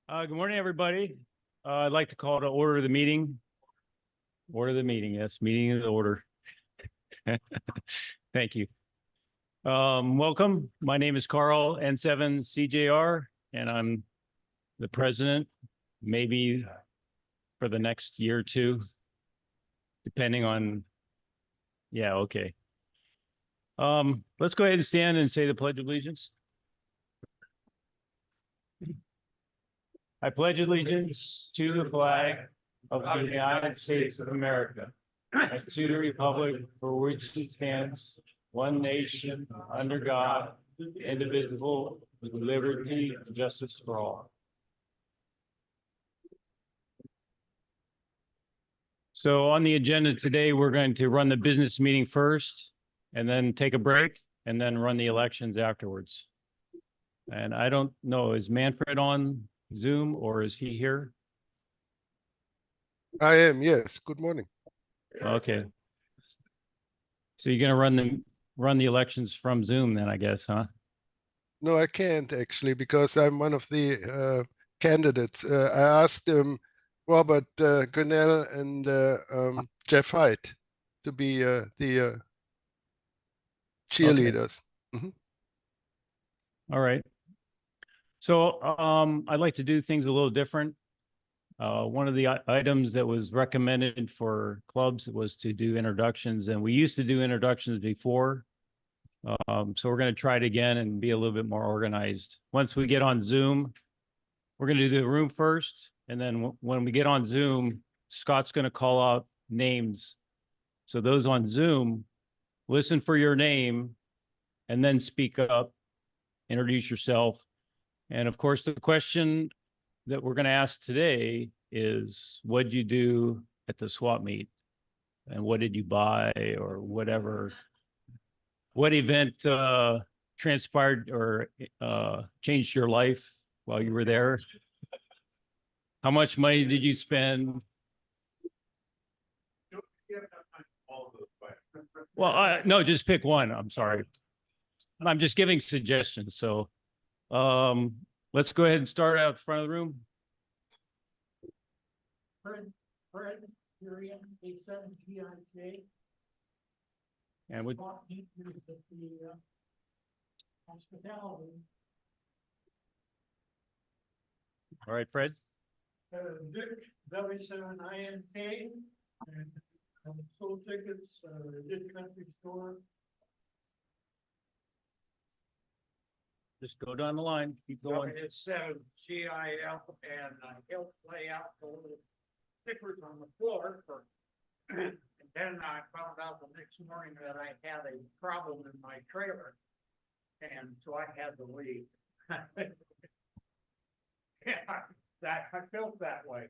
Good morning, everybody. I'd like to call to order the meeting. Order the meeting. Yes, meeting is order. Thank you. Welcome. My name is Carl N7CJR, and I'm the president, maybe for the next year or two, depending on. Yeah, okay. Let's go ahead and stand and say the Pledge of Allegiance. I pledge allegiance to the flag of the United States of America and to the republic for which it stands, one nation, under God, indivisible, with liberty and justice for all. So on the agenda today, we're going to run the business meeting first, and then take a break, and then run the elections afterwards. And I don't know, is Manfred on Zoom or is he here? I am, yes. Good morning. Okay. So you're gonna run the elections from Zoom then, I guess, huh? No, I can't actually because I'm one of the candidates. I asked Robert Grinnell and Jeff Haidt to be the cheerleaders. Okay. All right. So I'd like to do things a little different. One of the items that was recommended for clubs was to do introductions, and we used to do introductions before. So we're going to try it again and be a little bit more organized. Once we get on Zoom, we're going to do the room first, and then when we get on Zoom, Scott's going to call out names. So those on Zoom, listen for your name, and then speak up, introduce yourself. And of course, the question that we're going to ask today is, what did you do at the swap meet? And what did you buy, or whatever? What event transpired or changed your life while you were there? How much money did you spend? Well, no, just pick one. I'm sorry. I'm just giving suggestions. So let's go ahead and start out the front of the room. Fred, Miriam, A7GIJ. And would the hospitality. All right, Fred. Dick, W7INK, and sold tickets, Dick Country Store. Just go down the line. Keep going. W7GIF, and I helped lay out the little stickers on the floor for. And then I found out the next morning that I had a problem in my trailer. And so I had to leave. Yeah, I felt that way.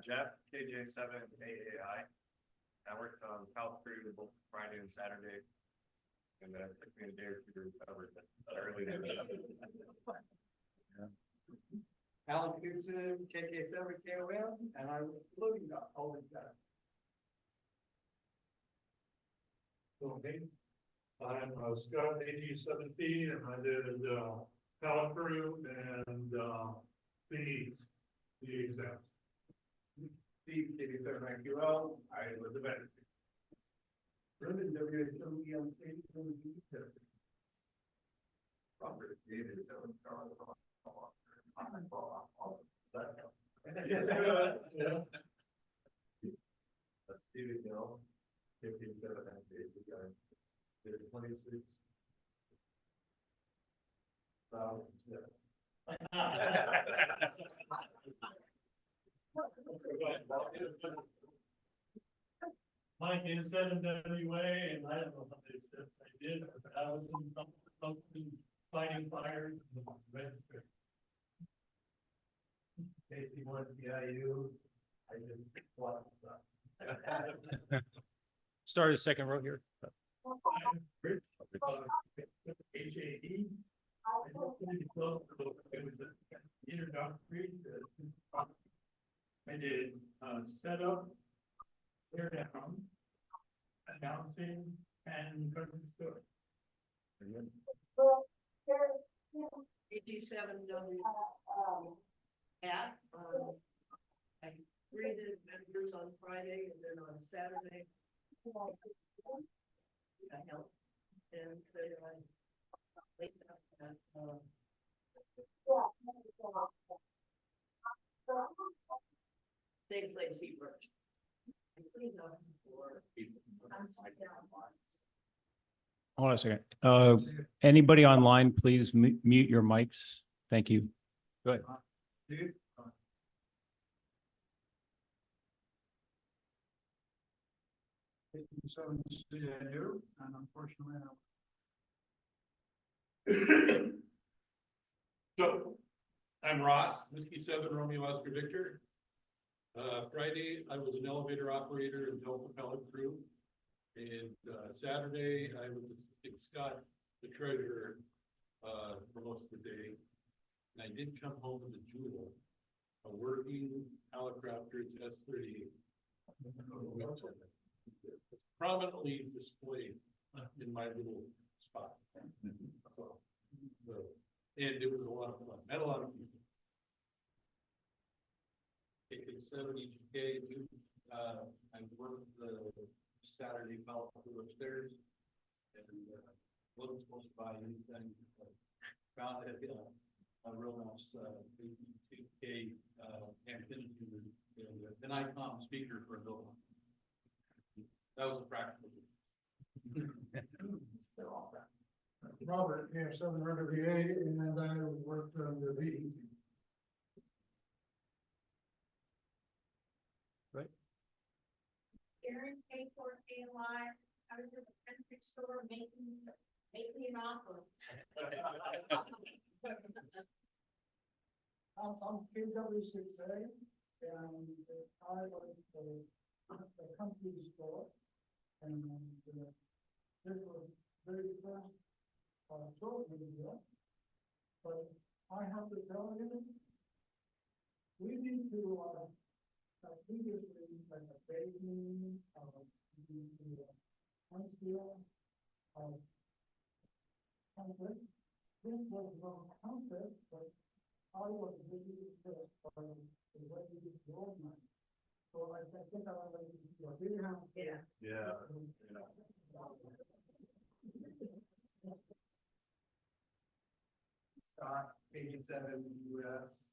Jeff, KJ7AAI. I worked on Health Crew both Friday and Saturday. And it took me a day or two to recover, but early. Alan Gibson, KK7KOM, and I was looking up all the time. Okay, I'm Scott, AG17, and I did Pallet Crew and the exams. Steve, KK7QL, I was the better. Brendan, WHOEMC, Robert, David, Yeah. David Hill, 57 guys. Did 26. Mike in 7WA, and I don't know how many steps I did. I was in something fighting fires. Casey went to PIU. I did a lot of stuff. Start a second row here. HAE. It was introductory. I did setup, tear down, announcing, and country store. 87W I greeted members on Friday and then on Saturday. I helped and late at, same place he worked. I cleaned up for. Hold on a second. Anybody online, please mute your mics. Thank you. Go ahead. And unfortunately, So, I'm Ross, Whiskey 7 Romeo Oscar Victor. Friday, I was an elevator operator and helped the pellet crew. And Saturday, I was assisting Scott, the treasurer, for most of the day. And I did come home with a jewel, a working Helicopters S-38. It's prominently displayed in my little spot. And it was a lot of fun. Met a lot of people. Taking 70K, I worked the Saturday fell through upstairs and wasn't supposed to buy anything. Found it a real nice 82K antenna and an ICOM speaker for a building. That was practical. They're all practical. Robert, yeah, 700 VA, and I worked on the VE. Karen K4KY, I was at the country store making an offer. I'm KW6A, and I was the country store, and this was very fast. But I have to tell you, we need to, previously, like a baking, one steel, conflict. This was not contest, but I was really impressed by the way you did the organize. So I think I was like, Yeah. Scott, 87 US,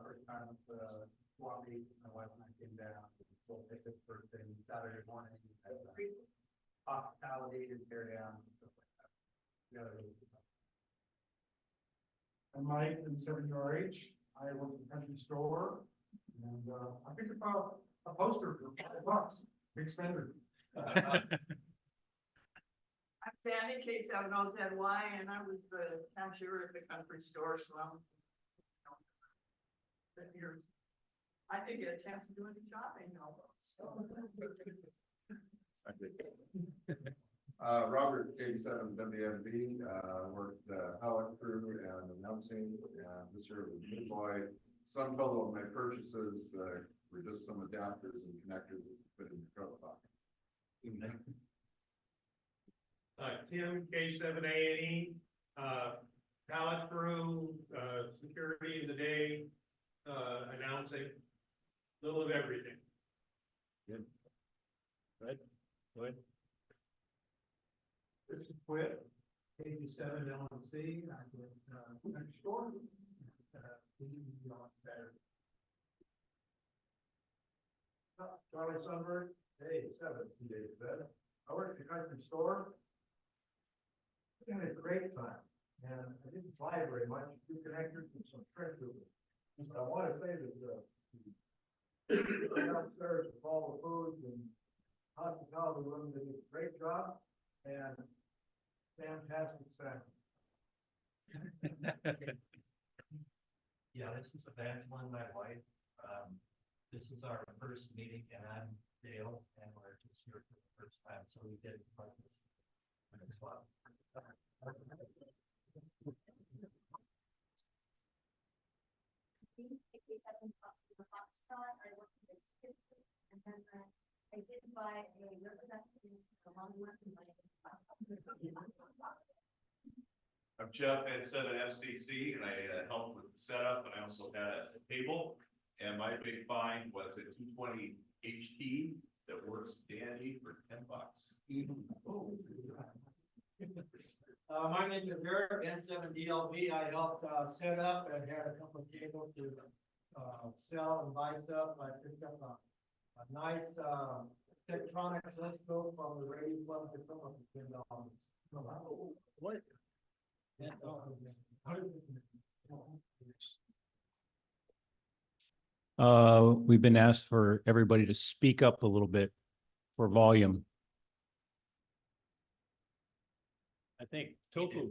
first time at the swap meet, my wife and I came down, sold tickets first thing Saturday morning. Hospitality and carry on, stuff like that. And Mike in 70RH, I work at the country store, and I picked up a poster for $5, big spender. I'm Sandy K7OZY, and I was the cashier at the country store, so I'm. Years. I did get a chance to do any shopping, Robert, 87 WMB, worked pellet crew and announcing, and this year was New Boy. Some total of my purchases were just some adapters and connectors that you put in your coat pocket. Tim, K7A&E, pallet crew, security in the day, announcing, little of everything. Good. Good. Go ahead. This is Quit, 87 LMC, I was next door. On Saturday. Charlie Sunberg, hey, 7 days better. I worked at the country store. I had a great time, and I didn't fly very much, two connectors and some trenches. But I want to say that downstairs with all the foods and hospitality room did a great job, and fantastic staff. Yeah, this is Evangeline, my wife. This is our first meeting, and I'm Dale, and we're just here for the first time, so we did like this as well. I worked in the and then I did buy a representative from on work in my. I'm Jeff had set an FCC and I helped with the setup and I also had a table. And my big find was a 220 HT that works dandy for $10. My name is Eric, N7DLV. I helped set up and had a couple of tables to sell and buy stuff. I picked up a nice Tektronix oscilloscope from the radio club to come up with $10. What? We've been asked for everybody to speak up a little bit for volume. I think Toku.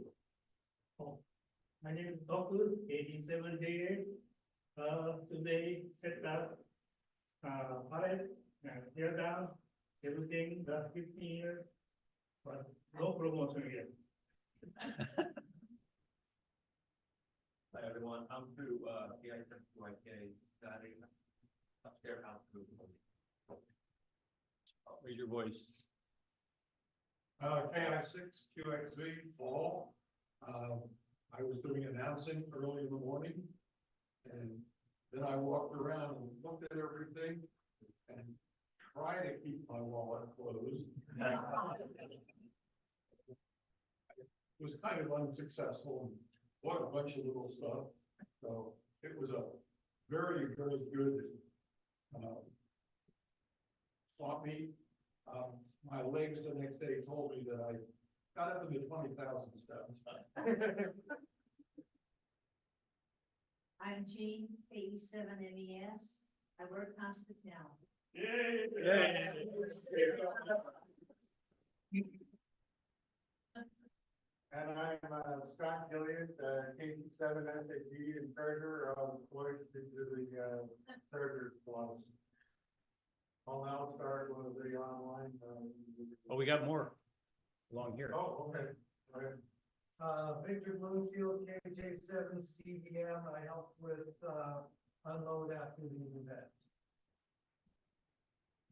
My name is Toku, 87J8. Today set up, pallet, tear down, everything, last 15 years, but no promotion yet. Hi, everyone. I'm through, PI-7QIK, upstairs house. Raise your voice. KI6, QXV, fall. I was doing announcing early in the morning. And then I walked around and looked at everything and tried to keep my wallet closed. It was kind of unsuccessful and bought a bunch of little stuff. So it was a very, very good swap meet. My legs the next day told me that I got up into 20,000 steps. I'm Jean, 87 MES. I work hospitality. And I'm Scott Gilliard, KC7 SAP and treasurer of Floyd to the treasurer's club. I'll now start with the online. Oh, we got more along here. Oh, okay. All right. Victor Bloomfield, KJ7 CDM. I helped with unload after the event.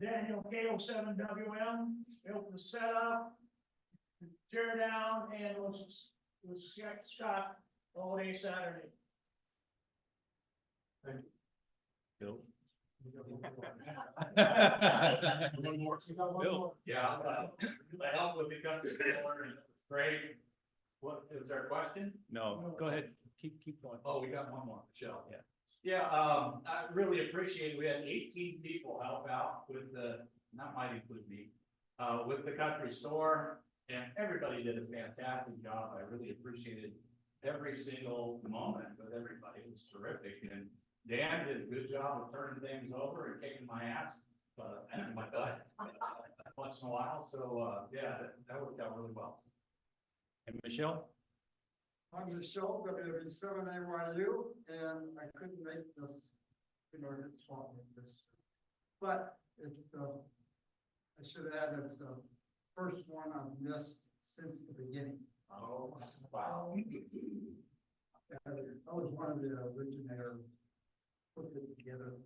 Daniel, K07WM, helped the setup, tear down, and was Scott all day Saturday. Thank you. Bill. One more. You got one Bill. more. Yeah, I helped with the country store and it was great. What, is there a question? No, go ahead. Keep going. Oh, we got one more, Michelle. Yeah. Yeah, I really appreciate it. We had 18 people help out with the, not might include me, with the country store. And everybody did a fantastic job. I really appreciated every single moment with everybody. It was terrific. And Dan did a good job of turning things over and kicking my ass, and my butt once in a while. So, yeah, that worked out really well. And Michelle? I'm Michelle, WB7AYU, and I couldn't make this in order to swap this. But it's I should add, it's the first one I've missed since the beginning. Oh, wow. I was one of the originators, put it together.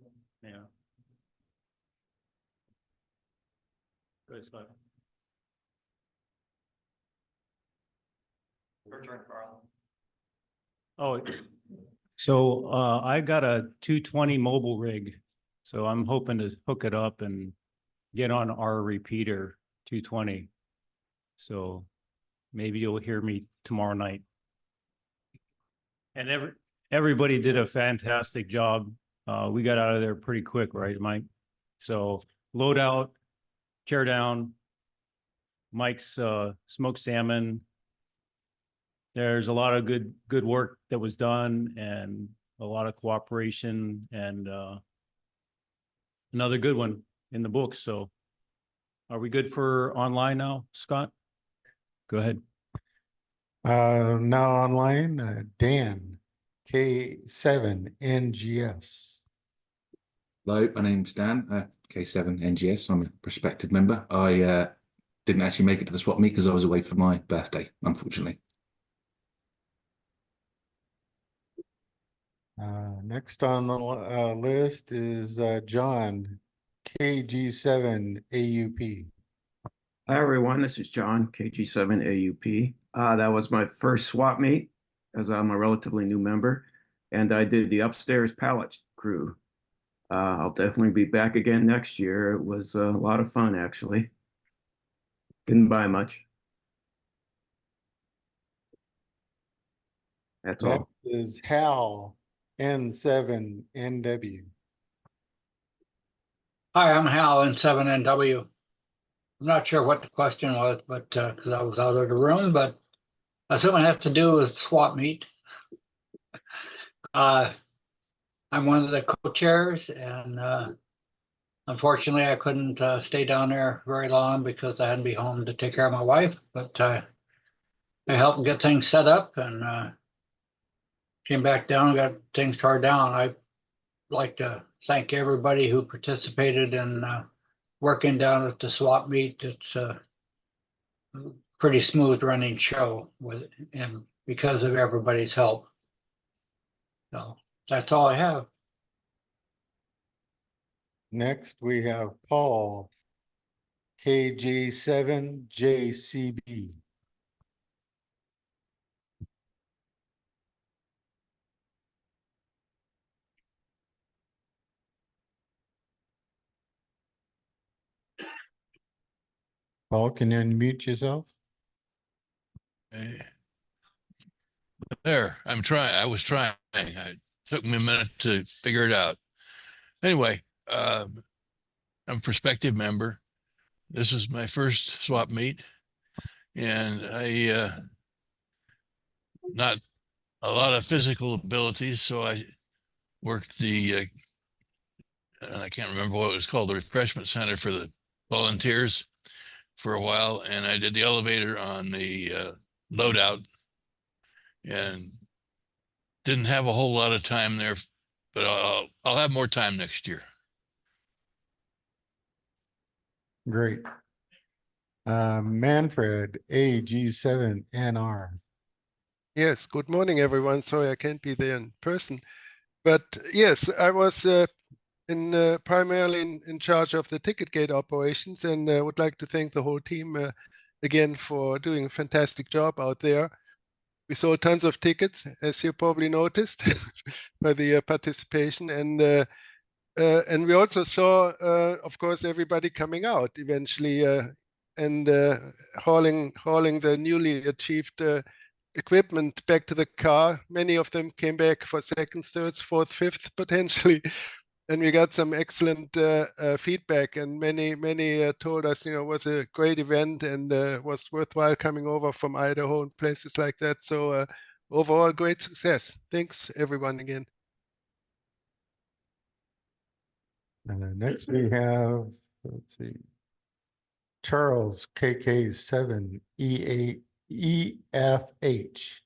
Yeah. Good, Scott. Your turn, Carl. Oh, so I got a 220 mobile rig, so I'm hoping to hook it up and get on our repeater 220. So maybe you'll hear me tomorrow night. And everybody did a fantastic job. We got out of there pretty quick, right, Mike? So load out, tear down, Mike's smoked salmon. There's a lot of good work that was done and a lot of cooperation and another good one in the books. So are we good for online now, Scott? Go ahead. Now online, Dan, K7NGS. Hello, my name's Dan, K7NGS. I'm a prospective member. I didn't actually make it to the swap meet because I was away for my birthday, unfortunately. Next on the list is John, KG7AUP. Hi, everyone. This is John, KG7AUP. That was my first swap meet. as I'm a relatively new member, and I did the upstairs pallet crew. I'll definitely be back again next year. It was a lot of fun, actually. Didn't buy much. That's Next all. is Hal, N7NW. Hi, I'm Hal N7NW. I'm not sure what the question was, but because I was out of the room, but I assume it has to do with swap meet. I'm one of the co-chairs, and unfortunately, I couldn't stay down there very long because I had to be home to take care of my wife. But I helped get things set up and came back down and got things tore down. I'd like to thank everybody who participated in working down at the swap meet. It's a pretty smooth running show with and because of everybody's help. So that's all I have. Next, we have Paul, KJ7JCB. Paul, can you unmute yourself? There, I was trying. It took me a minute to figure it out. Anyway, I'm a prospective member. This is my first swap meet, and I not a lot of physical abilities, so I worked the and I can't remember what it was called, the refreshment center for the volunteers for a while, and I did the elevator on the loadout, and didn't have a whole lot of time there, but I'll have more time next year. Great. Manfred, AG7NR. Yes, good morning, everyone. Sorry I can't be there in person. But yes, I was primarily in charge of the ticket gate operations, and would like to thank the whole team again for doing a fantastic job out there. We sold tons of tickets, as you probably noticed, by the participation, and we also saw, of course, everybody coming out eventually and hauling the newly achieved equipment back to the car. Many of them came back for seconds, thirds, fourth, fifth, potentially. And we got some excellent feedback, and many told us, it was a great event and was worthwhile coming over from Idaho and places like that. So overall, great success. Thanks, everyone, again. Next we have, let's see, Charles, KK7EFH.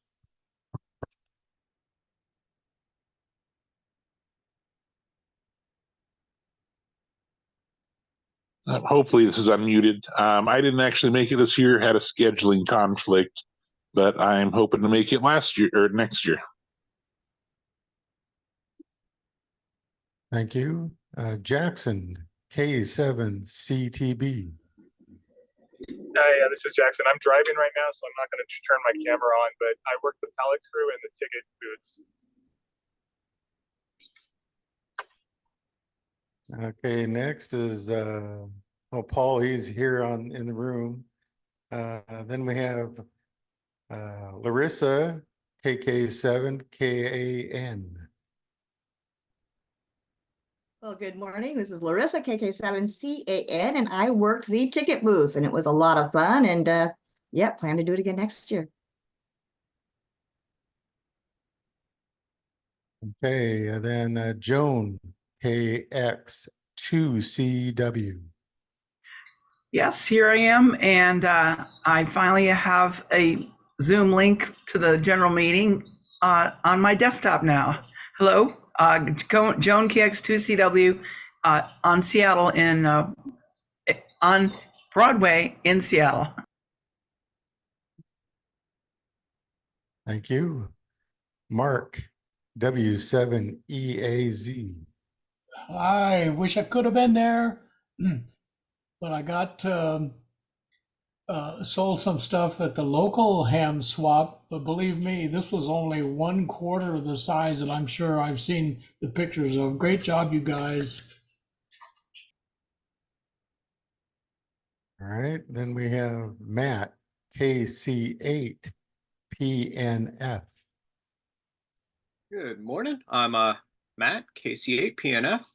Hopefully this is unmuted. I didn't actually make it this year, had a scheduling conflict, but I'm hoping to make it last year or next year. Thank you. Jackson, K7CTB. Hi, this is Jackson. I'm driving right now, so I'm not going to turn my camera on, but I work the pallet crew and the ticket booths. Okay, next is Paul, he's here in the room. Then we have Larissa, KK7KAN. Well, good morning. This is Larissa, KK7CAN, and I worked the ticket booth, and it was a lot of fun. And yeah, plan to do it again next year. Okay, and then Joan, KX2CW. Yes, here I am, and I finally have a Zoom link to the general meeting on my desktop now. Hello, Joan KX2CW on Seattle on Broadway in Seattle. Thank you. Mark, W7EAZ. I wish I could have been there, but I got sold some stuff at the local ham swap, but believe me, this was only 1/4 of the size that I'm sure I've seen the pictures of. Great job, you guys. All right, then we have Matt, KC8 PNF. Good morning. I'm Matt, KC8 PNF.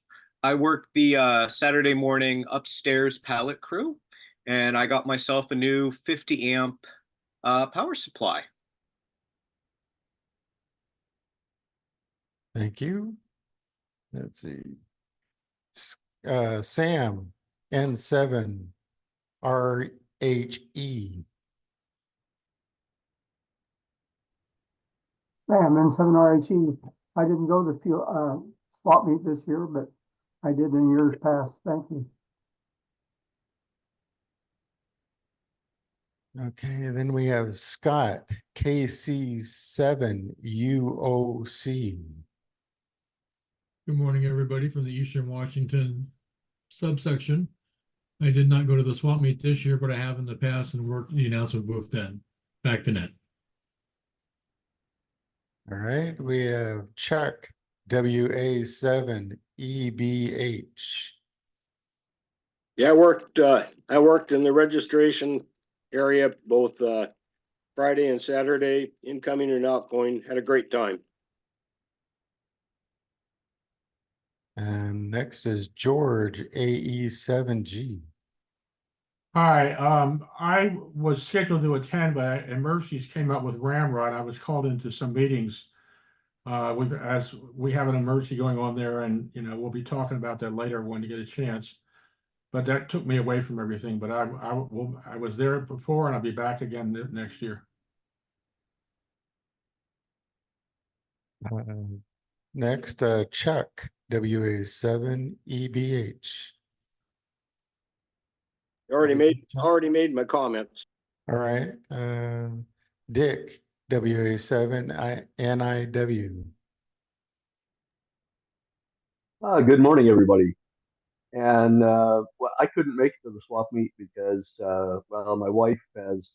I work the Saturday morning upstairs pallet crew, and I got myself a new 50 amp power supply. Thank you. Let's see. Sam, N7 RHE. Sam, N7RHE. I didn't go to the swap meet this year, but I did in years past. Thank you. Okay, then we have Scott, KC7 UOC. Good morning, everybody from the Eastern Washington subsection. I did not go to the swap meet this year, but I have in the past and worked in the announcement booth then. Back to net. All right, we have Chuck, WA7 EBH. Yeah, I worked in the registration area both Friday and Saturday, incoming and outgoing. Had a great time. And next is George, AE7G. Hi, I was scheduled to attend, but emergencies came up with Ramrod. I was called into some meetings. As we have an emergency going on there, and we'll be talking about that later when you get a chance. But that took me away from everything. But I was there before, and I'll be back again next year. Next, Chuck, WA7 EBH. Already made my comments. All right, Dick, WA7 NIW. Good morning, everybody. And well, I couldn't make it to the swap meet because, well, my wife has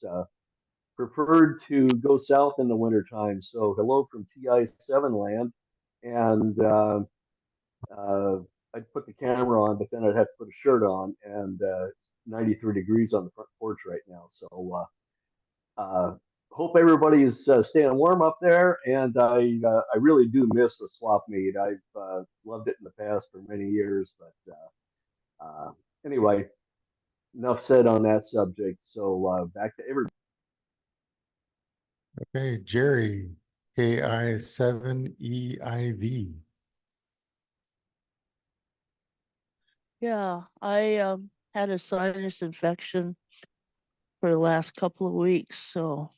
preferred to go south in the wintertime. So hello from TI7 land. And I'd put the camera on, but then I'd have to put a shirt on. And it's 93 degrees on the front porch right now. So hope everybody is staying warm up there. And I really do miss the swap meet. I've loved it in the past for many years, but anyway, enough said on that subject. So back to everybody. Okay, Jerry, KI7EIV. Yeah, I had a sinus infection for the last couple of weeks, so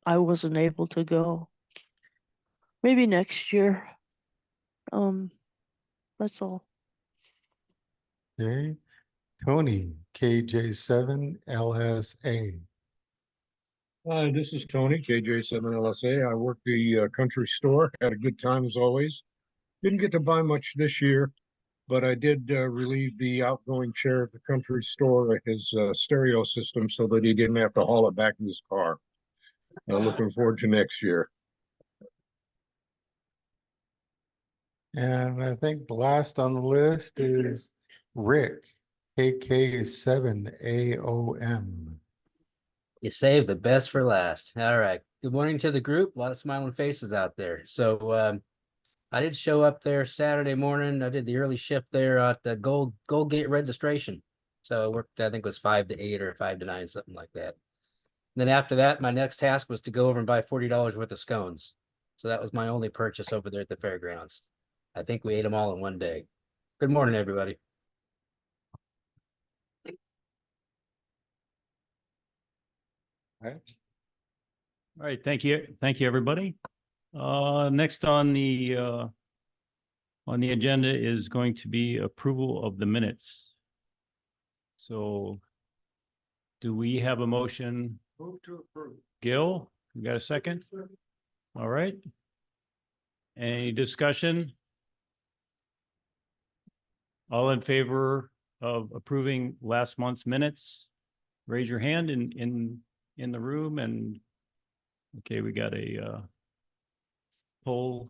I wasn't able to go. Maybe next year. That's all. Okay, Tony, KJ7LSA. This is Tony, KJ7LSA. I work the country store. Had a good time as always. Didn't get to buy much this year, but I did relieve the outgoing chair of the country store of his stereo system so that he didn't have to haul it back in his car. Looking forward to next year. And I think the last on the list is Rick, KK7AOM. You saved the best for last. All right. Good morning to the group. A lot of smiling faces out there. So I did show up there Saturday morning. I did the early shift there at the Gold Gate registration. So I worked, I think it was 5 to 8 or 5 to 9, something like that. And then after that, my next task was to go over and buy $40 worth of scones. So that was my only purchase over there at the fairgrounds. I think we ate them all in one day. Good morning, everybody. Right. All right, thank you, everybody. Next on the agenda is going to be approval of the minutes. So, do we have a motion? Move to approve. Gil, you got a second? All right. Any discussion? All in favor of approving last month's minutes? raise your hand in the room and, okay, we got a poll.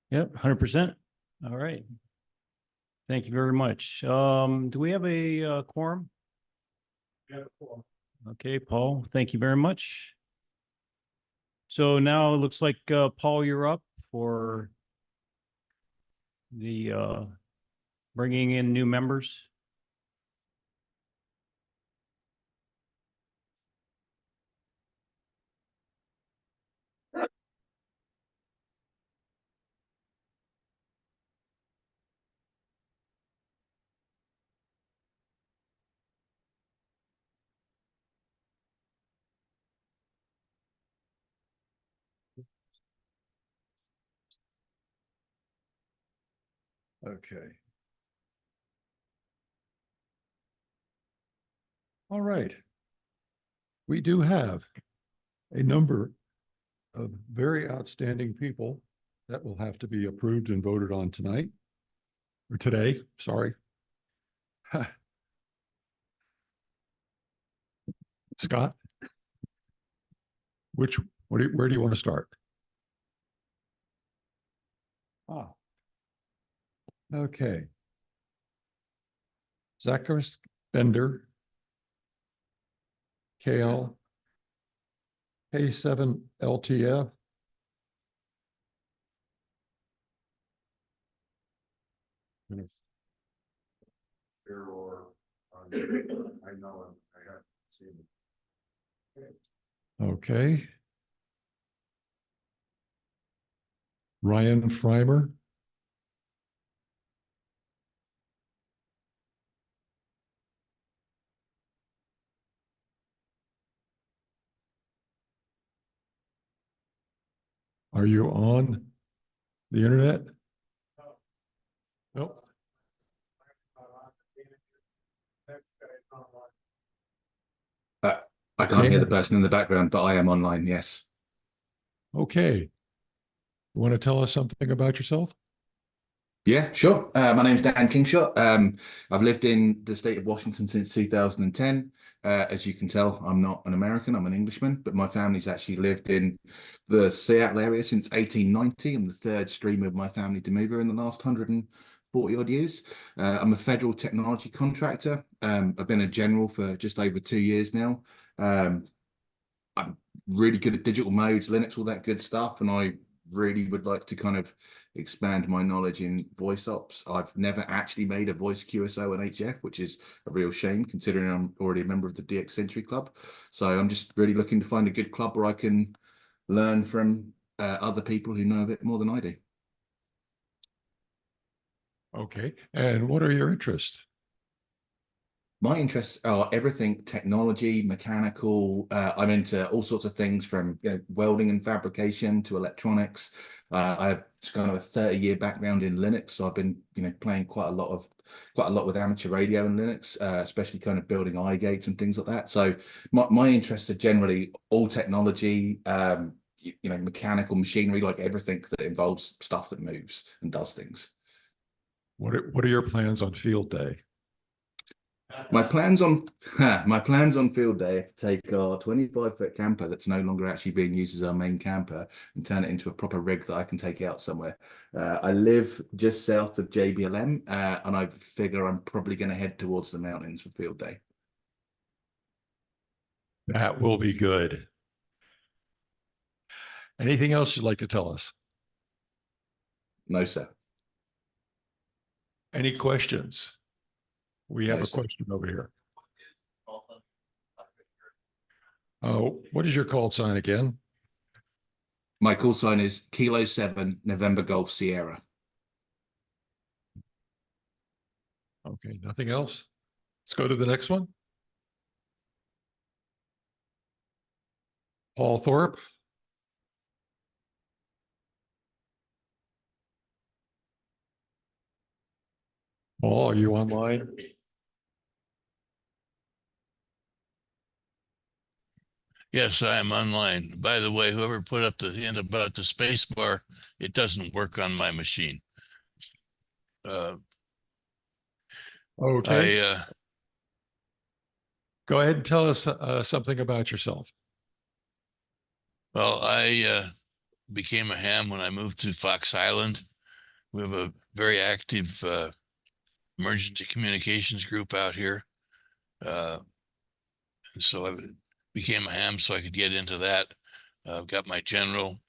Yep, 100%. All right. Thank you very much. Do we have a quorum? Okay, Paul, thank you very much. So now it looks like, Paul, you're up for the bringing in new members. Okay. All right. We do have a number of very outstanding people that will have to be approved and voted on tonight, or today, sorry. Scott, where do you want to start? Ah, okay. Zacharias Bender, KL, K7 LTF, I know him. I haven't seen him. Okay. Ryan Freimer. Are you on the internet? Nope. I can't hear the person in the background, but I am online. Yes. Okay. You want to tell us something about yourself? Yeah, sure. My name's Dan Kingshot. I've lived in the state of Washington since 2010. As you can tell, I'm not an American, I'm an Englishman, but my family's actually lived in the Seattle area since 1890. I'm the third stream of my family to move here in the last 140 odd years. I'm a federal technology contractor. I've been a general for just over 2 years now. I'm really good at digital modes, Linux, all that good stuff, and I really would like to kind of expand my knowledge in voice ops. I've never actually made a voice QSO and HF, which is a real shame considering I'm already a member of the DX Century Club. So I'm just really looking to find a good club where I can learn from other people who know a bit more than I do. Okay. And what are your interests? My interests are everything technology, mechanical. I'm into all sorts of things from welding and fabrication to electronics. I have kind of a 30-year background in Linux, so I've been playing quite a lot with amateur radio and Linux, especially kind of building iGates and things like that. So my interests are generally all technology, mechanical machinery, like everything that involves stuff that moves and does things. What are your plans on field day? My plans on field day are to take our 25-foot camper that's no longer actually being used as our main camper and turn it into a proper rig that I can take out somewhere. I live just south of JBLM, and I figure I'm probably going to head towards the mountains for field day. That will be good. Anything else you'd like to tell us? No, sir. Any questions? We have No, a sir. question over here. What is your call sign again? My call sign is Kilo 7 November Golf Sierra. Okay, nothing else? Let's go to the next one. Paul Thorpe. Paul, are you online? Yes, I am online. By the way, whoever put up the hint about the space bar, it doesn't work on my machine. Okay, I go ahead and tell us something about yourself. well, I became a ham when I moved to Fox Island. We have a very active emergency communications group out here. And so I became a ham so I could get into that. Got my general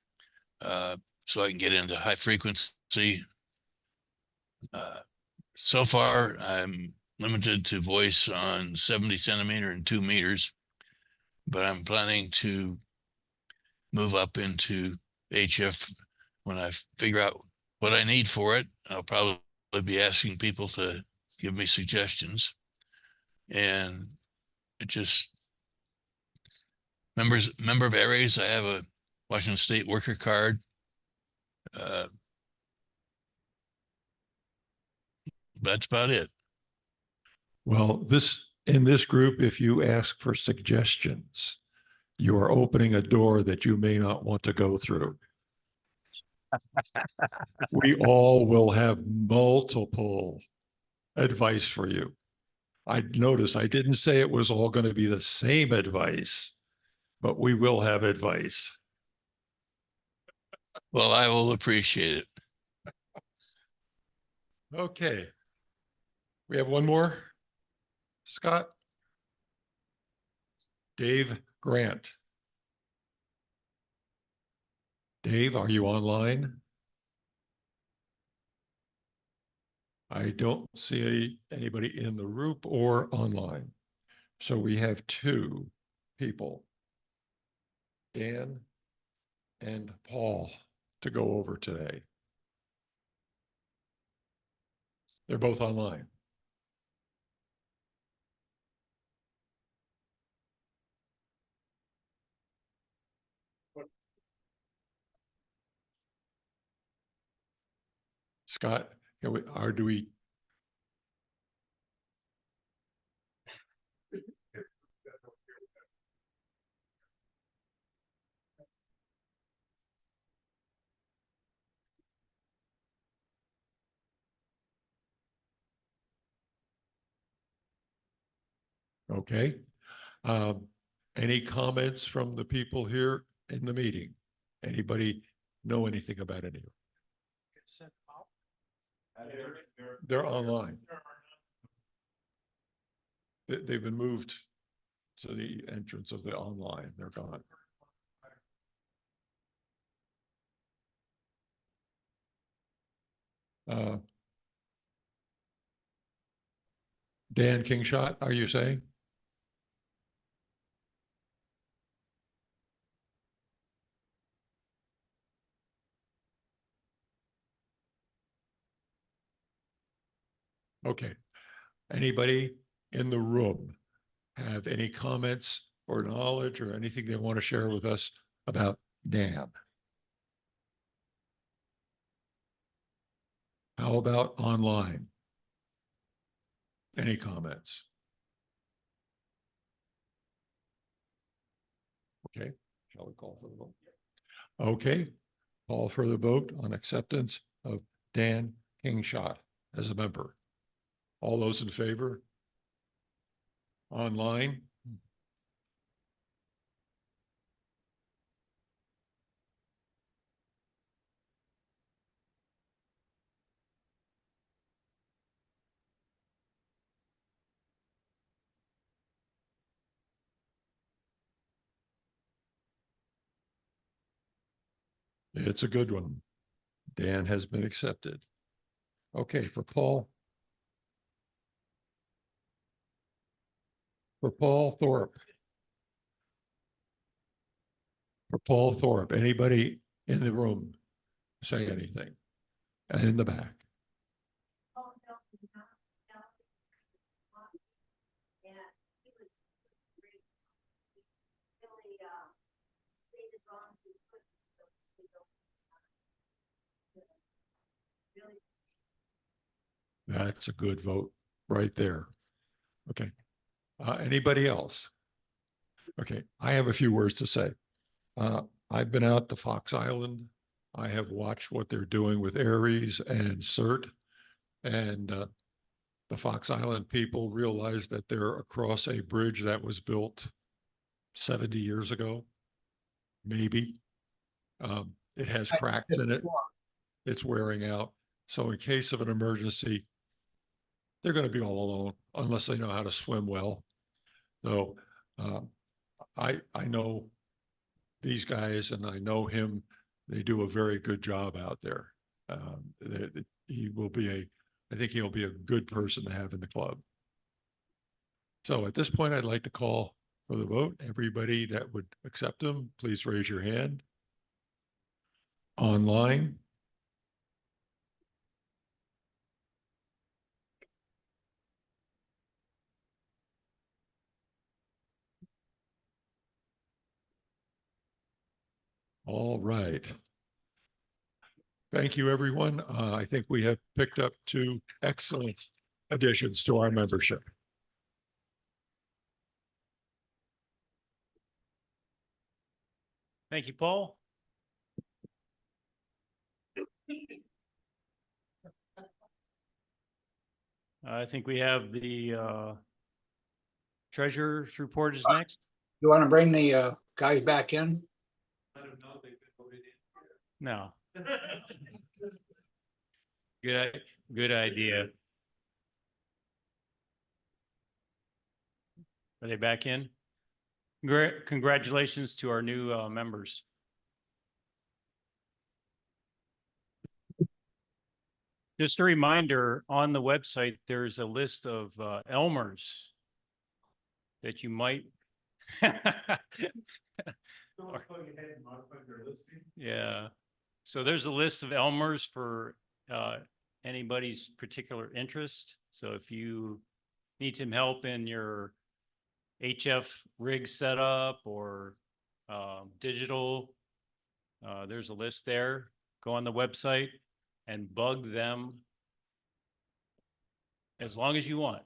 so I can get into high frequency. So far, I'm limited to voice on 70 centimeter and 2 meters, but I'm planning to move up into HF when I figure out what I need for it. I'll probably be asking people to give me suggestions. And it just member of ARES. I have a Washington State worker card. That's about it. Well, in this group, if you ask for suggestions, you are opening a door that you may not want to go through. We all will have multiple advice for you. I notice I didn't say it was all going to be the same advice, but we will have advice. Well, I will appreciate it. Okay. We have one more. Scott. Dave Grant. Dave, are you online? I don't see anybody in the group or online. So we have two people, Dan and Paul, to go over today. They're both online. Scott, do we? Okay. Any comments from the people here in the meeting? Anybody know anything about any of them? They're online. They've been moved to the entrance of the online. They're gone. Dan Kingshot, are you saying? Okay. Anybody in the room have any comments or knowledge or anything they want to share with us about Dan? How about online? Any comments? Okay, shall we call for the vote? Okay, call for the vote on acceptance of Dan Kingshot as a member. All those in favor? Online? It's a good one. Dan has been accepted. Okay, for Paul. For Paul Thorpe. For Paul Thorpe, anybody in the room say anything? And in the back. Oh, no, no, no. And he was great. He really, stayed as long as he could. Really. That's a good vote right there. Okay. Anybody else? Okay, I have a few words to say. I've been out to Fox Island. I have watched what they're doing with Aries and CERT. And the Fox Island people realize that they're across a bridge that was built 70 years ago, maybe. It has cracks in it. It's wearing out. So in case of an emergency, they're going to be all alone unless they know how to swim well. So I know these guys and I know him. They do a very good job out there. He will be I think he'll be a good person to have in the club. So at this point, I'd like to call for the vote. Everybody that would accept him, please raise your hand. Online. All right. Thank you, everyone. I think we have picked up 2 excellent additions to our membership. Thank you, Paul. I think we have the treasurer's report is next. You want to bring the guys back in? No. Good idea. Are they back in? Great. Congratulations to our new members. Just a reminder, on the website, there's a list of Elmers that you might. Yeah. So there's a list of Elmers for anybody's particular interest. So if you need some help in your HF rig setup or digital, there's a list there. Go on the website and bug them as long as you want.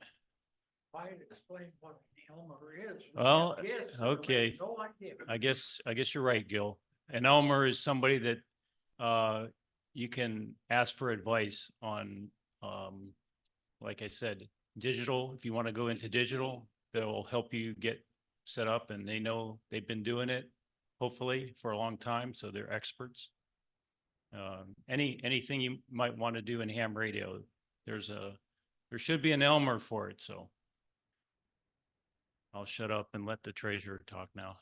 I explain what an Elmer is. Well, Yes, okay. no idea. I guess you're right, Gil. An Elmer is somebody that you can ask for advice on, like I said, digital. If you want to go into digital, they'll help you get set up, and they know they've been doing it, hopefully, for a long time, so they're experts. Anything you might want to do in ham radio, there should be an Elmer for it, so I'll shut up and let the treasurer talk now.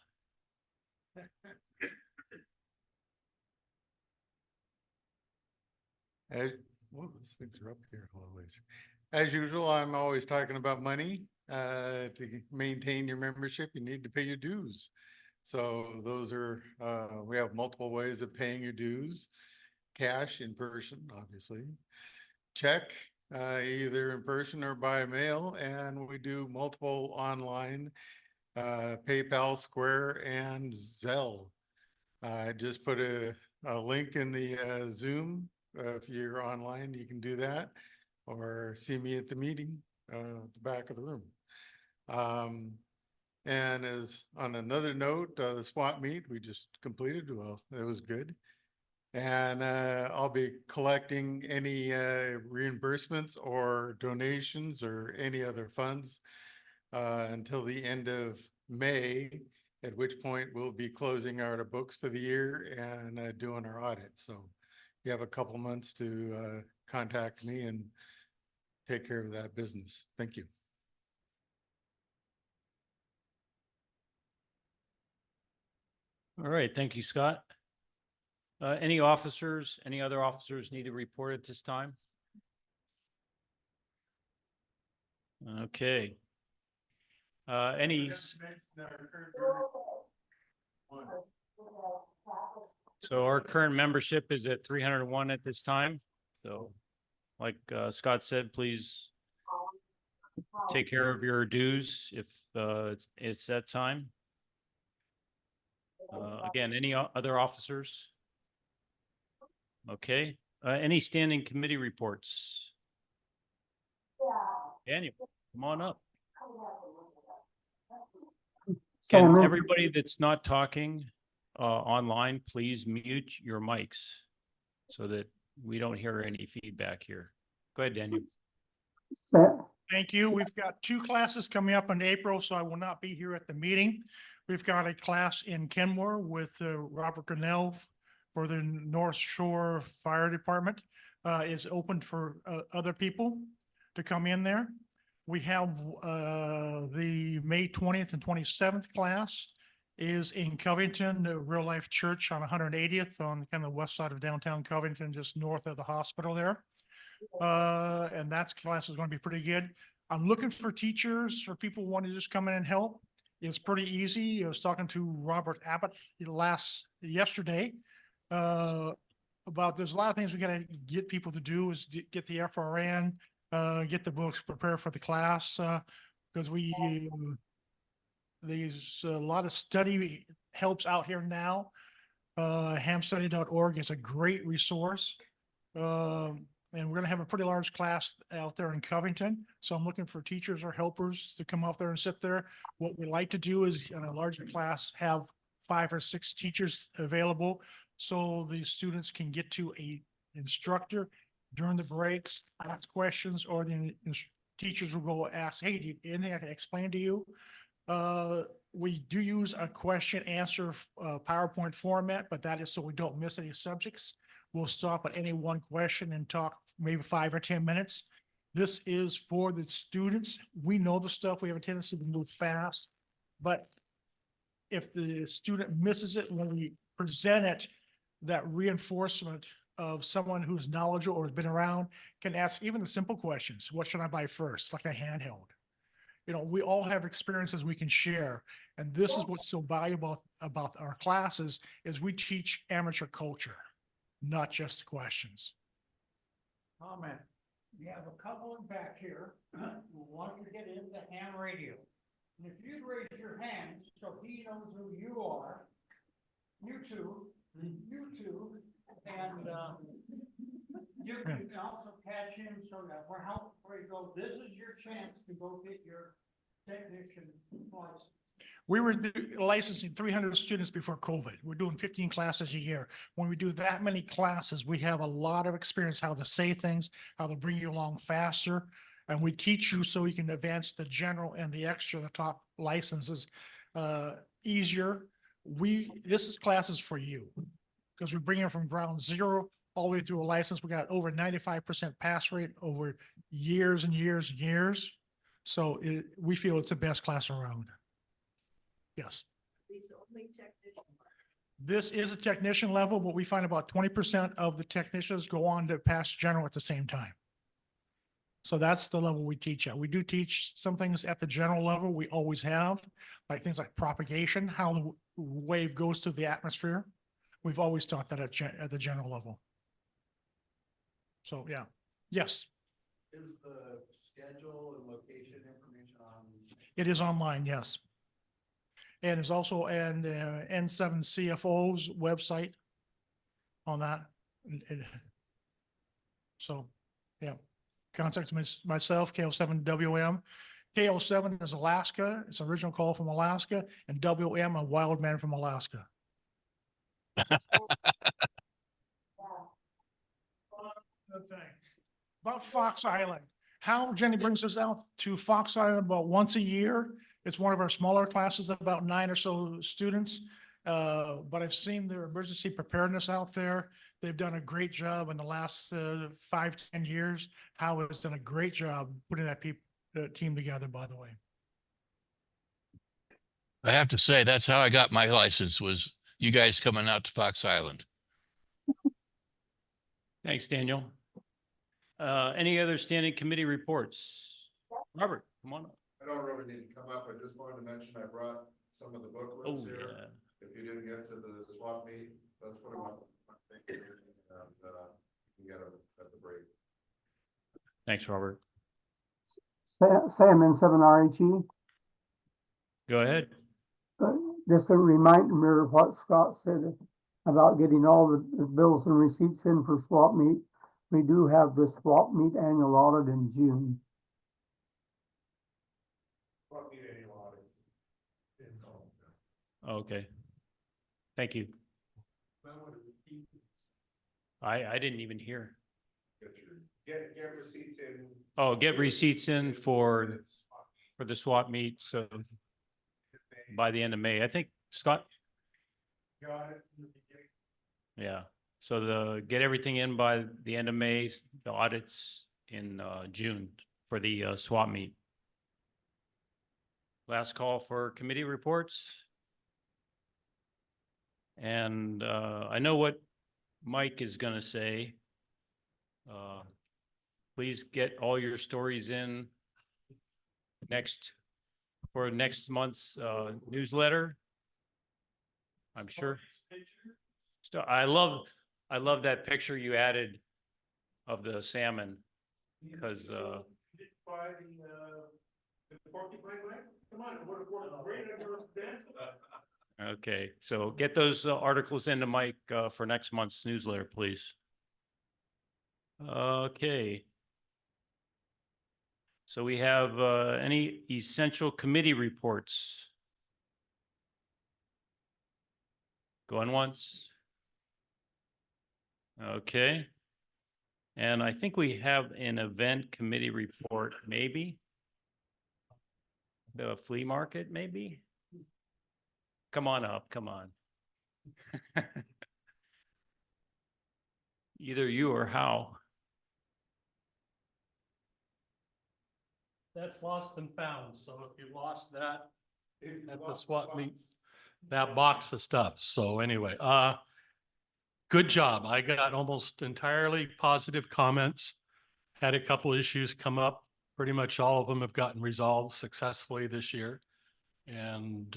Well, those things are up here always. As usual, I'm always talking about money. To maintain your membership, you need to pay your dues. So those are, we have multiple ways of paying your dues. Cash, in person, obviously. Check, either in person or by mail. And we do multiple online, PayPal, Square, and Zelle. I just put a link in the Zoom. If you're online, you can do that, or see me at the meeting, at the back of the room. And as on another note, the swap meet we just completed, well, it was good. And I'll be collecting any reimbursements or donations or any other funds until the end of May, at which point we'll be closing our books for the year and doing our audit. So you have a couple months to contact me and take care of that business. Thank you. All right, thank you, Scott. Any other officers need to report at this time? Okay. So our current membership is at 301 at this time. So like Scott said, please take care of your dues if it's that time. Again, any other officers? Okay. Any standing committee reports? Daniel, come on up. Can Sam, everybody that's not talking online, please mute your mics so that we don't hear any feedback here. Go ahead, Daniel. Thank you. We've got 2 classes coming up in April, so I will not be here at the meeting. We've got a class in Kenmore with Robert Grinnell for the North Shore Fire Department. Is open for other people to come in there. We have the May 20th and 27th class is in Covington, the Real Life Church on 180th on kind of the west side of downtown Covington, just north of the hospital there. And that class is going to be pretty good. I'm looking for teachers or people who want to just come in and help. It's pretty easy. I was talking to Robert Abbott yesterday about there's a lot of things we got to get people to do is get the FRN, get the books, prepare for the class, because there's a lot of study helps out here now. Hamstudy.org is a great resource. And we're going to have a pretty large class out there in Covington. So I'm looking for teachers or helpers to come out there and sit there. What we like to do is in a larger class, have 5 or 6 teachers available. So the students can get to a instructor during the breaks, ask questions, or the teachers will go ask, hey, do you, anything I can explain to you? We do use a question answer PowerPoint format, but that is so we don't miss any subjects. We'll stop at any one question and talk maybe 5 or 10 minutes. This is for the students. We know the stuff. We have a tendency to move fast, but if the student misses it when we present it, that reinforcement of someone who's knowledgeable or has been around can ask even the simple questions. What should I buy first? Like a handheld. You know, we all have experiences we can share. And this is what's so valuable about our classes is we teach amateur culture, not just questions. Comment. We have a couple in back here who want to get into ham radio. And if you'd raise your hand so he knows who you are, you two, and you can also catch him so that we're helping where you go. This is your chance to go get your technician license. We were licensing 300 students before COVID. We're doing 15 classes a year. When we do that many classes, we have a lot of experience how to say things, how to bring you along faster. And we teach you so you can advance the general and the extra, the top licenses easier. This is classes for you because we bring it from ground zero all the way through a license. We got over 95% pass rate over years and years and years. So we feel it's the best class around. Yes. This is a technician level, but we find about 20% of the technicians go on to pass general at the same time. So that's the level we teach at. We do teach some things at the general level. We always have, like things like propagation, how the wave goes through the atmosphere. We've always taught that at the general level. So, yeah. Yes. Is the schedule and location information on? It is online, yes. And it's also an N7 CFO's website on that. So, yeah. Contact myself, KO7WM. KO7 is Alaska. It's an original call from Alaska. And WM, a wild man from Alaska. About Fox Island. How Jenny brings us out to Fox Island about once a year. It's one of our smaller classes, about 9 or so students. But I've seen their emergency preparedness out there. They've done a great job in the last 5-10 years. Howe has done a great job putting that team together, by the way. I have to say, that's how I got my license, was you guys coming out to Fox Island. Thanks, Daniel. Any other standing committee reports? Robert, come on up. I don't really need to come up. I just wanted to mention I brought some of the booklets here. Yeah. If you didn't get to the swap meet, let's put them up. And you can get them at the break. Thanks, Robert. Sam N7RHE. Go ahead. Just a reminder of what Scott said about getting all the bills and receipts in for swap meet. We do have the swap meet annual audit in June. Okay. Thank you. I didn't even hear. Get receipts in. Oh, get receipts in for the swap meet, so by the end of May, I think, Scott? Got it. Yeah, so get everything in by the end of May, the audits in June for the swap meet. Last call for committee reports. And I know what Mike is gonna say. Please get all your stories in for next month's newsletter. I'm sure. So I love that picture you added of the salmon, because By the porcupine line? Come on, what a great event. okay, so get those articles into Mike for next month's newsletter, please. Okay. So we have any essential committee reports? Going once? Okay. And I think we have an event committee report, maybe? The flea market, maybe? Come on up, come on. Either you or Hal. That's lost and found, so if you lost that at the swap meet, that box of stuff. So anyway, good job. I got almost entirely positive comments. Had a couple issues come up. Pretty much all of them have gotten resolved successfully this year. And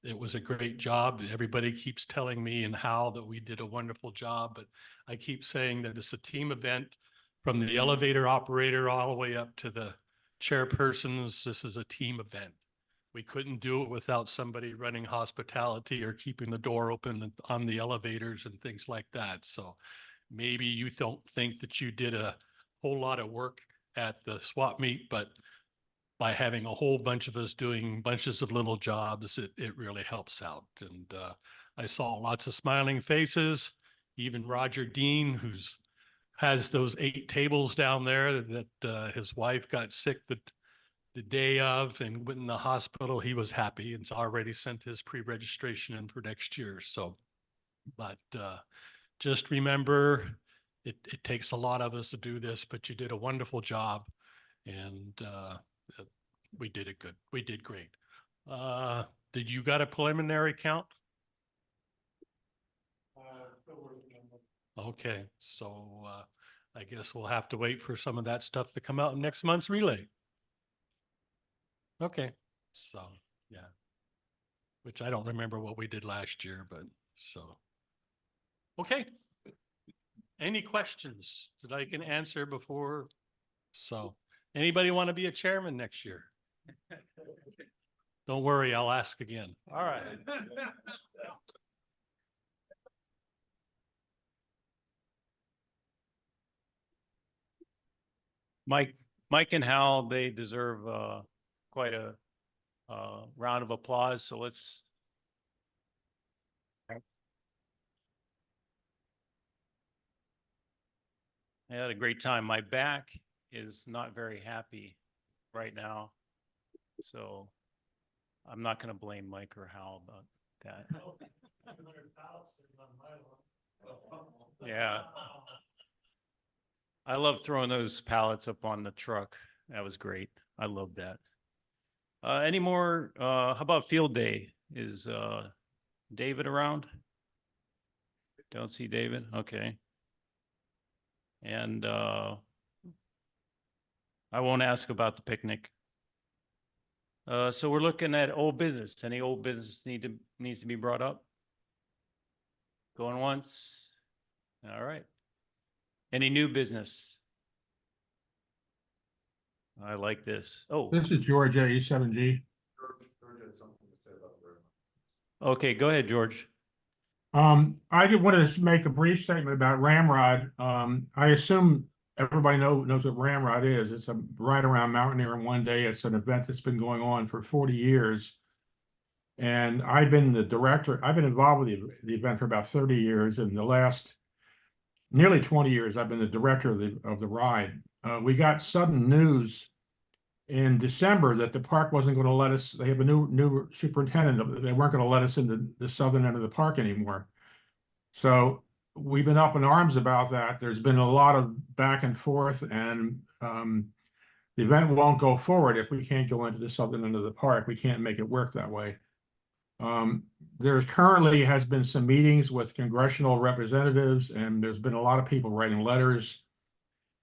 it was a great job. Everybody keeps telling me and Hal that we did a wonderful job, but I keep saying that it's a team event from the elevator operator all the way up to the chairpersons. This is a team event. We couldn't do it without somebody running hospitality or keeping the door open on the elevators and things like that. So maybe you don't think that you did a whole lot of work at the swap meet, but by having a whole bunch of us doing bunches of little jobs, it really helps out. And I saw lots of smiling faces, even Roger Dean, who's has those 8 tables down there that his wife got sick the day of and went in the hospital. He was happy and already sent his pre-registration in for next year. So, but just remember, it takes a lot of us to do this, but you did a wonderful job. And we did it good. We did great. Did you got a preliminary count? Okay, so I guess we'll have to wait for some of that stuff to come out in next month's relay. Okay, so yeah, which I don't remember what we did last year, but so. Okay. Any questions that I can answer before? So anybody want to be a chairman next year? Don't worry, I'll ask again. All right. Mike and Hal, they deserve quite a round of applause. So let's. I had a great time. My back is not very happy right now, so I'm not going to blame Mike or Hal about that. Yeah. I love throwing those pallets up on the truck. That was great. I love that. Any more, how about field day? Is David around? Don't see David. Okay. And I won't ask about the picnic. So we're looking at old business. Any old business needs to be brought up? Going once? All right. Any new business? I like this. Oh, This is George at E7G. George had something to say about the okay. Go ahead, George. I just wanted to make a brief statement about Ramrod. I assume everybody knows what Ramrod is. It's a ride around Mountaineer in one day. It's an event that's been going on for 40 years. And I've been the director, I've been involved with the event for about 30 years. And the last nearly 20 years, I've been the director of the ride. We got sudden news in December that the park wasn't going to let us, they have a new superintendent, they weren't going to let us into the southern end of the park anymore. So we've been up in arms about that. There's been a lot of back and forth, and the event won't go forward if we can't go into the southern end of the park. We can't make it work that way. There currently has been some meetings with congressional representatives, and there's been a lot of people writing letters.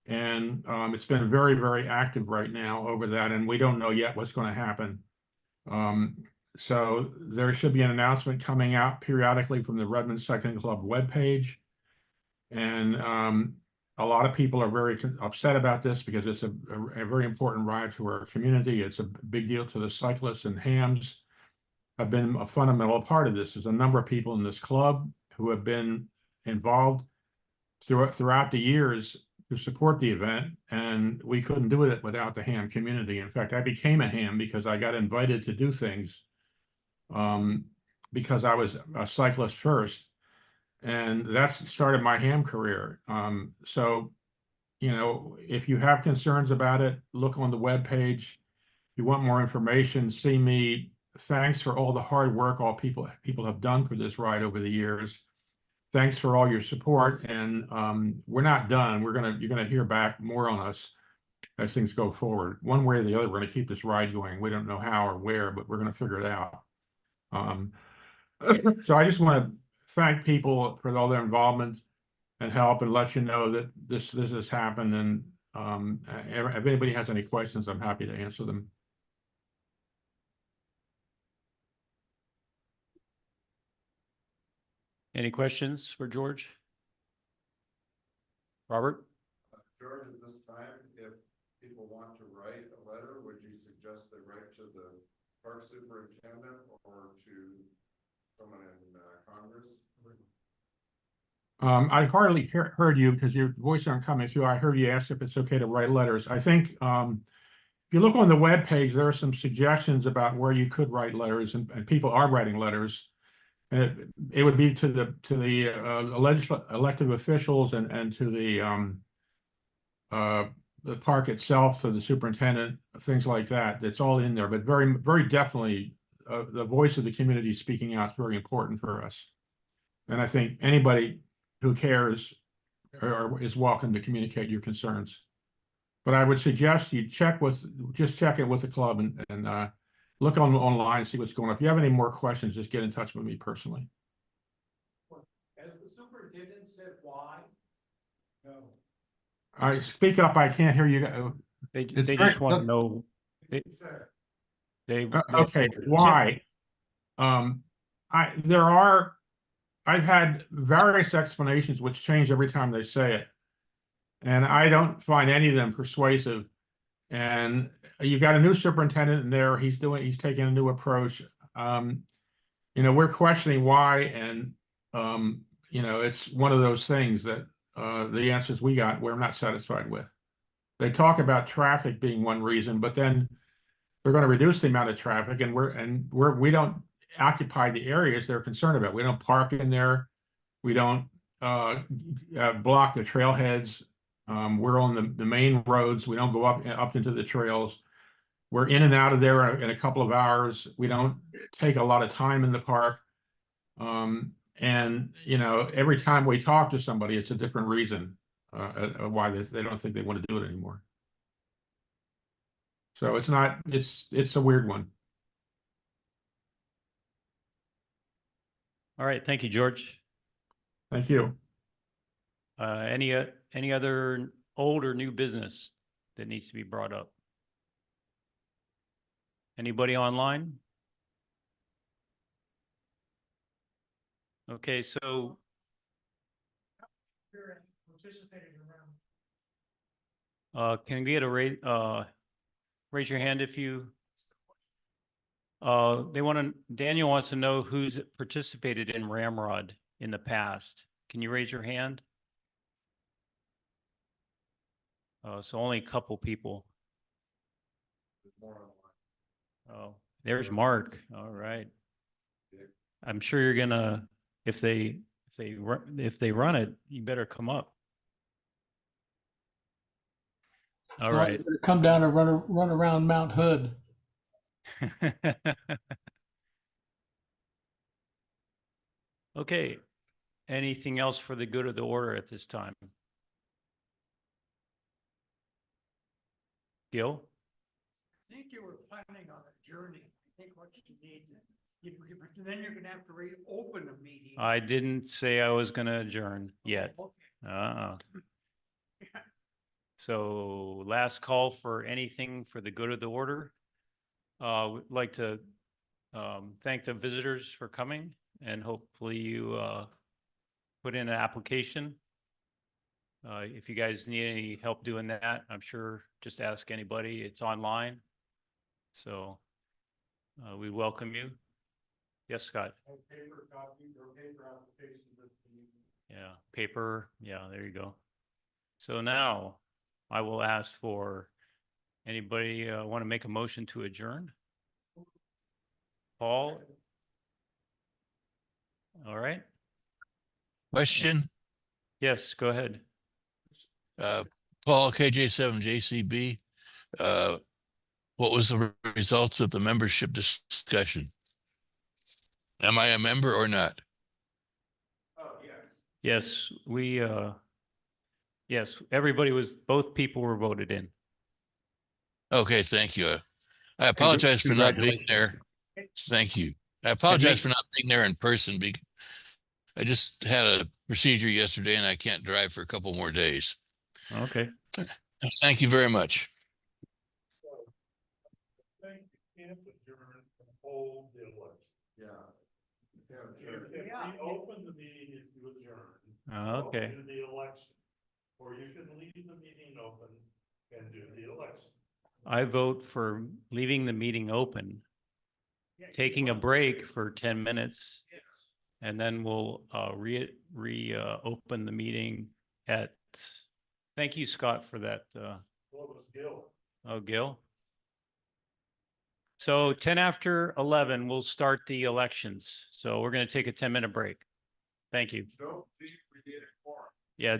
And it's been very, very active right now over that, and we don't know yet what's going to happen. So there should be an announcement coming out periodically from the Redmond Cycling Club webpage. And a lot of people are very upset about this because it's a very important ride to our community. It's a big deal to the cyclists, and hams have been a fundamental part of this. There's a number of people in this club who have been involved throughout the years to support the event, and we couldn't do it without the ham community. In fact, I became a ham because I got invited to do things because I was a cyclist first, and that's started my ham career. So, you know, if you have concerns about it, look on the webpage. If you want more information, see me. Thanks for all the hard work all people have done for this ride over the years. Thanks for all your support, and we're not done. You're gonna hear back more on us as things go forward. One way or the other, we're gonna keep this ride going. We don't know how or where, but we're gonna figure it out. So I just want to thank people for all their involvement and help, and let you know that this has happened. And if anybody has any questions, I'm happy to answer them. Any questions for George? Robert? George, at this time, if people want to write a letter, would you suggest they write to the park superintendent or to someone in Congress? I hardly heard you because your voice aren't coming through. I heard you ask if it's okay to write letters. I think if you look on the webpage, there are some suggestions about where you could write letters, and people are writing letters. And it would be to the elected officials and to the park itself, to the superintendent, things like that. That's all in there, but very, very definitely the voice of the community speaking out is very important for us. And I think anybody who cares is welcome to communicate your concerns. But I would suggest you check it with the club and look online and see what's going on. If you have any more questions, just get in touch with me personally. Has the superintendent said why? No. I speak up. I can't hear you. They just want to know. Okay, why? I've had various explanations which change every time they say it, and I don't find any of them persuasive. And you've got a new superintendent in there. He's taking a new approach. You know, we're questioning why, and you know, it's one of those things that the answers we got, we're not satisfied with. They talk about traffic being one reason, but then they're going to reduce the amount of traffic, and we don't occupy the areas they're concerned about. We don't park in there. We don't block the trailheads. We're on the main roads. We don't go up into the trails. We're in and out of there in a couple of hours. We don't take a lot of time in the park. And you know, every time we talk to somebody, it's a different reason why they don't think they want to do it anymore. So it's a weird one. All right, thank you, George. Thank you. Any other old or new business that needs to be brought up? Anybody online? Okay, so can we get a raise your hand if you Daniel wants to know who's participated in Ramrod in the past. Can you raise your hand? So only a couple people. Oh, there's Mark. All right. I'm sure you're gonna, if they run it, you better come up. All No, right. you better come down and run around Mount Hood. Okay. Anything else for the good of the order at this time? Gil? I think you were planning on a journey. I think what you need, then you're gonna have to reopen a meeting. I didn't say I was gonna adjourn yet. Okay. Uh-uh. So last call for anything for the good of the order. Would like to thank the visitors for coming, and hopefully you put in an application. If you guys need any help doing that, I'm sure just ask anybody. It's online. So we welcome you. Yes, Scott. Paper copies or paper applications of the Yeah, paper. Yeah, there you go. So now I will ask for anybody want to make a motion to adjourn? Paul? All right. Question, Yes, go ahead. Paul, KJ7JCB. What was the results of the membership discussion? Am I a member or not? Yes, yes, everybody was, both people were voted in. Okay, thank you. I apologize for not being there. Thank you. I apologize for not being there in person. I just had a procedure yesterday and I can't drive for a couple more days. Okay. Thank you very much. Yeah. Open the meeting if you adjourn. Okay. Do the election, or you can leave the meeting open and do the election. I vote for leaving the meeting open, taking a break for 10 minutes, and then we'll open the meeting at, thank you, Scott, for that. What was Gil? Oh, Gil? So 10 after 11, we'll start the elections. So we're going to take a 10-minute break. Thank you. Don't think we did it for. Yeah.